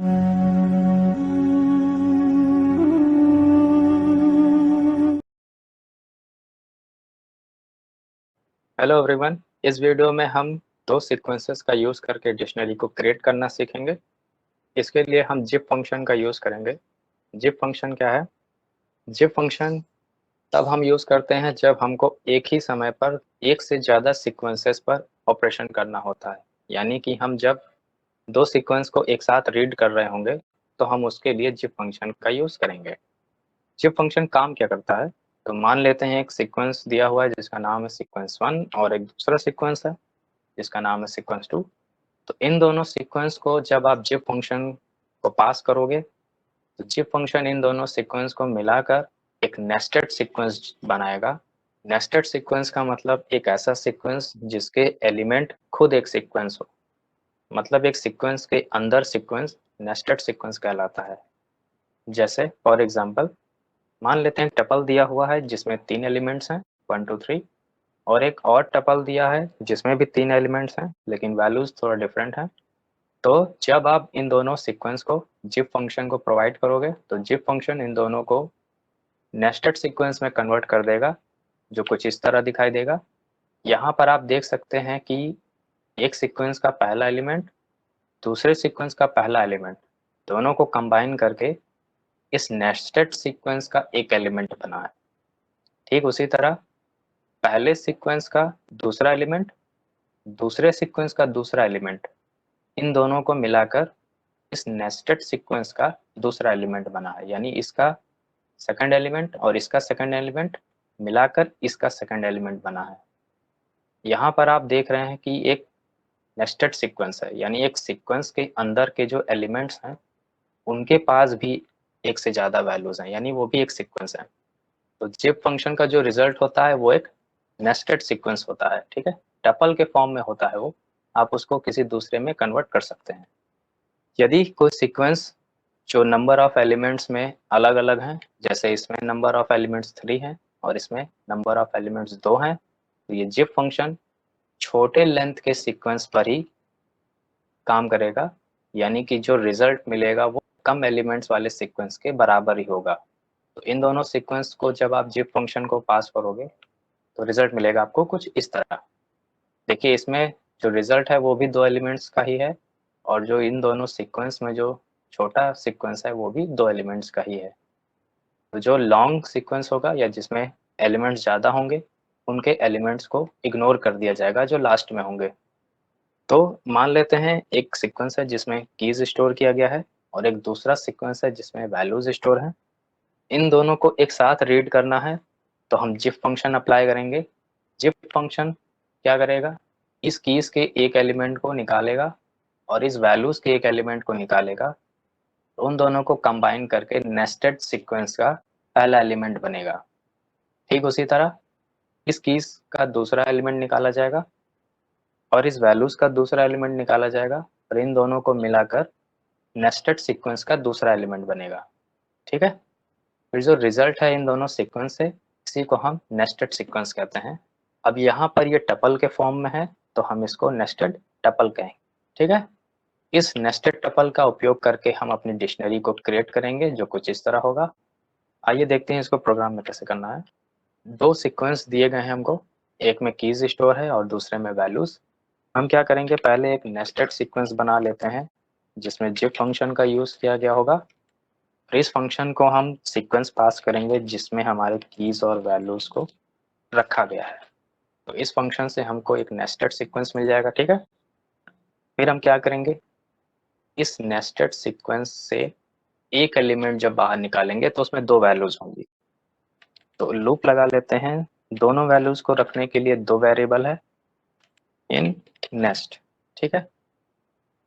Hello everyone, इस video में हम दो सीक्वेंसेस का यूज़ करके डिक्शनरी को क्रिएट करना सीखेंगे। इसके लिए हम जिप फंक्शन का यूज़ करेंगे। जिप फंक्शन क्या है? जिप फंक्शन तब हम यूज़ करते हैं जब हमको एक ही समय पर एक से ज़्यादा सीक्वेंसेस पर ऑपरेशन करना होता है। यानी कि हम जब दो सीक्वेंस को एक साथ रीड कर रहे होंगे तो हम उसके लिए जिप फंक्शन का यूज़ करेंगे। जिप फंक्शन काम क्या करता है? तो मान लेते हैं एक सीक्वेंस दिया हुआ है जिसका नाम है सीक्वेंस 1 और एक दूसरा सीक्वेंस है जिसका नाम है सीक्वेंस 2। तो इन दोनों सीक्वेंस को जब आप जिप फंक्शन को पास करोगे तो जिप फंक्शन इन दोनों सीक्वेंस को मिलाकर एक नेस्टेड सीक्वेंस बनाएगा। नेस्टेड सीक्वेंस का मतलब एक ऐसा सीक्वेंस जिसके एलिमेंट खुद एक सीक्वेंस हो, मतलब एक सीक्वेंस के अंदर सीक्वेंस नेस्टेड सीक्वेंस कहलाता है। जैसे फॉर एग्जांपल मान लेते हैं टपल दिया हुआ है जिसमें 3 एलिमेंट्स हैं 1 2 3 और एक और टपल दिया है जिसमें भी 3 एलिमेंट्स हैं लेकिन वैल्यूज थोड़ा डिफरेंट है। तो जब आप इन दोनों सीक्वेंस को जिप फंक्शन को प्रोवाइड करोगे तो जिप फंक्शन इन दोनों को नेस्टेड सीक्वेंस में कन्वर्ट कर देगा, जो कुछ इस तरह दिखाई देगा। यहाँ पर आप देख सकते हैं कि एक सीक्वेंस का पहला एलिमेंट दूसरे सीक्वेंस का पहला एलिमेंट दोनों को कंबाइन करके इस नेस्टेड सीक्वेंस का एक एलिमेंट बना है। ठीक उसी तरह पहले सीक्वेंस का दूसरा एलिमेंट दूसरे सीक्वेंस का दूसरा एलिमेंट इन दोनों को मिलाकर इस नेस्टेड सीक्वेंस का दूसरा एलिमेंट बना है। यानी इसका सेकंड एलिमेंट और इसका सेकंड एलिमेंट मिलाकर इसका सेकंड एलिमेंट बना है। यहाँ पर आप देख रहे हैं कि एक नेस्टेड सीक्वेंस है, यानी एक सीक्वेंस के अंदर के जो एलिमेंट्स हैं उनके पास भी एक से ज़्यादा वैल्यूज हैं, यानी वो भी एक सीक्वेंस है। तो जिप फंक्शन का जो रिजल्ट होता है वो एक नेस्टेड सीक्वेंस होता है। ठीक है, टपल के फॉर्म में होता है वो, आप उसको किसी दूसरे में कन्वर्ट कर सकते हैं। यदि कोई सीक्वेंस जो नंबर ऑफ एलिमेंट्स में अलग अलग हैं, जैसे इसमें नंबर ऑफ एलिमेंट्स 3 हैं और इसमें नंबर ऑफ एलिमेंट्स 2 हैं, तो ये जिप फंक्शन छोटे लेंथ के सीक्वेंस पर ही काम करेगा, यानी कि जो रिजल्ट मिलेगा वो कम एलिमेंट्स वाले सीक्वेंस के बराबर ही होगा। तो इन दोनों सीक्वेंस को जब आप जिप फंक्शन को पास करोगे तो रिजल्ट मिलेगा आपको कुछ इस तरह। देखिए इसमें जो रिजल्ट है वो भी 2 एलिमेंट्स का ही है और जो इन दोनों सीक्वेंस में जो छोटा सीक्वेंस है वो भी 2 एलिमेंट्स का ही है। तो जो लॉन्ग सीक्वेंस होगा या जिसमें एलिमेंट्स ज़्यादा होंगे उनके एलिमेंट्स को इग्नोर कर दिया जाएगा जो लास्ट में होंगे। तो मान लेते हैं एक सीक्वेंस है जिसमें कीज स्टोर किया गया है और एक दूसरा सीक्वेंस है जिसमें वैल्यूज स्टोर हैं। इन दोनों को एक साथ रीड करना है तो हम जिप फंक्शन अप्लाई करेंगे। जिप फंक्शन क्या करेगा? इस कीज के एक एलिमेंट को निकालेगा और इस वैल्यूज के एक एलिमेंट को निकालेगा, तो उन दोनों को कंबाइन करके नेस्टेड सीक्वेंस का पहला एलिमेंट बनेगा। ठीक उसी तरह इस कीज का दूसरा एलिमेंट निकाला जाएगा और इस वैल्यूज का दूसरा एलिमेंट निकाला जाएगा और इन दोनों को मिलाकर नेस्टेड सीक्वेंस का दूसरा एलिमेंट बनेगा। ठीक है, फिर जो रिजल्ट है इन दोनों सीक्वेंस से इसी को हम नेस्टेड सीक्वेंस कहते हैं। अब यहाँ पर ये टपल के फॉर्म में है तो हम इसको नेस्टेड टपल कहेंगे। ठीक है, इस नेस्टेड टपल का उपयोग करके हम अपनी डिक्शनरी को क्रिएट करेंगे जो कुछ इस तरह होगा। आइए देखते हैं इसको प्रोग्राम में कैसे करना है। दो सीक्वेंस दिए गए हैं हमको, एक में कीज स्टोर है और दूसरे में वैल्यूज। हम क्या करेंगे, पहले एक नेस्टेड सीक्वेंस बना लेते हैं जिसमें जिप फंक्शन का यूज किया गया होगा। फिर इस फंक्शन को हम सीक्वेंस पास करेंगे जिसमें हमारे कीज और वैल्यूज को रखा गया है। तो इस फंक्शन से हमको एक नेस्टेड सीक्वेंस मिल जाएगा। ठीक है, फिर हम क्या करेंगे, इस नेस्टेड सीक्वेंस से एक एलिमेंट जब बाहर निकालेंगे तो उसमें 2 वैल्यूज होंगी। तो लूप लगा लेते हैं, दोनों वैल्यूज को रखने के लिए 2 वेरिएबल है इन नेस्ट। ठीक है,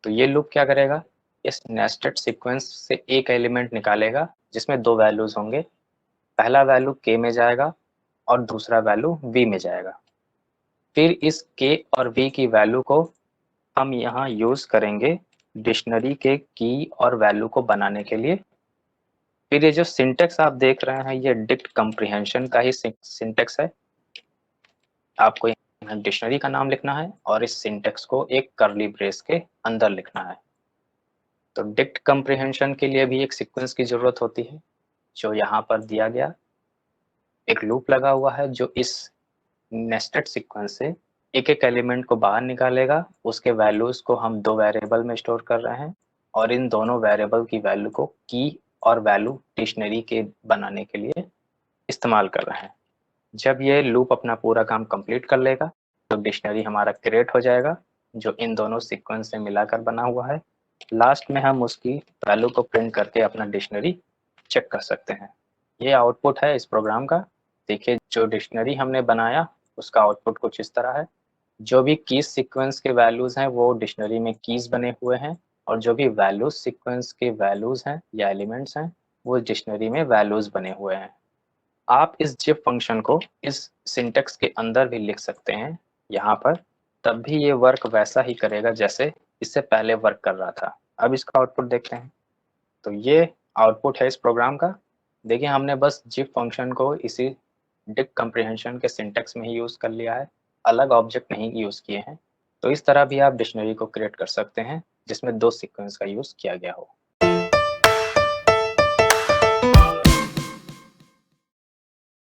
तो ये लूप क्या करेगा, इस नेस्टेड सीक्वेंस से एक एलिमेंट निकालेगा जिसमें 2 वैल्यूज होंगे। पहला वैल्यू k में जाएगा और दूसरा वैल्यू v में जाएगा। फिर इस k और v की वैल्यू को हम यहाँ यूज करेंगे डिक्शनरी के की और वैल्यू को बनाने के लिए। फिर ये जो सिंटेक्स आप देख रहे हैं ये डिक्ट कंप्रीहेंशन का ही सिंटेक्स है। आपको यहाँ डिक्शनरी का नाम लिखना है और इस सिंटेक्स को एक कर्ली ब्रेस के अंदर लिखना है। तो डिक्ट कंप्रीहेंशन के लिए भी एक सीक्वेंस की ज़रूरत होती है, जो यहाँ पर दिया गया एक लूप लगा हुआ है जो इस नेस्टेड सीक्वेंस से एक-एक एलिमेंट को बाहर निकालेगा, उसके वैल्यूज़ को हम 2 वेरिएबल में स्टोर कर रहे हैं और इन दोनों वेरिएबल की वैल्यू को की और वैल्यू डिक्शनरी के बनाने के लिए इस्तेमाल कर रहे हैं। जब ये लूप अपना पूरा काम कंप्लीट कर लेगा, तो डिक्शनरी हमारा क्रिएट हो जाएगा, जो इन दोनों सीक्वेंस से मिलाकर बना हुआ है। लास्ट में हम उसकी वैल्यू को प्रिंट करके अपना डिक्शनरी चेक कर सकते हैं। ये आउटपुट है इस प्रोग्राम का। देखिए जो डिक्शनरी हमने बनाया उसका आउटपुट कुछ इस तरह है। जो भी कीज सीक्वेंस के वैल्यूज़ हैं वो डिक्शनरी में कीज बने हुए हैं और जो भी वैल्यूज सीक्वेंस के वैल्यूज़ हैं या एलिमेंट्स हैं वो डिक्शनरी में वैल्यूज़ बने हुए हैं। आप इस जिप फंक्शन को इस सिंटेक्स के अंदर भी लिख सकते हैं यहाँ पर, तब भी ये वर्क वैसा ही करेगा जैसे इससे पहले वर्क कर रहा था। अब इसका आउटपुट देखते हैं। तो ये आउटपुट है इस प्रोग्राम का। देखिए हमने बस जिप फंक्शन को इसी डिक्ट कंप्रीहेंशन के सिंटेक्स में ही यूज़ कर लिया है, अलग ऑब्जेक्ट नहीं यूज़ किए हैं। तो इस तरह भी आप डिक्शनरी को क्रिएट कर सकते हैं जिसमें 2 सीक्वेंस का यूज़ किया गया हो।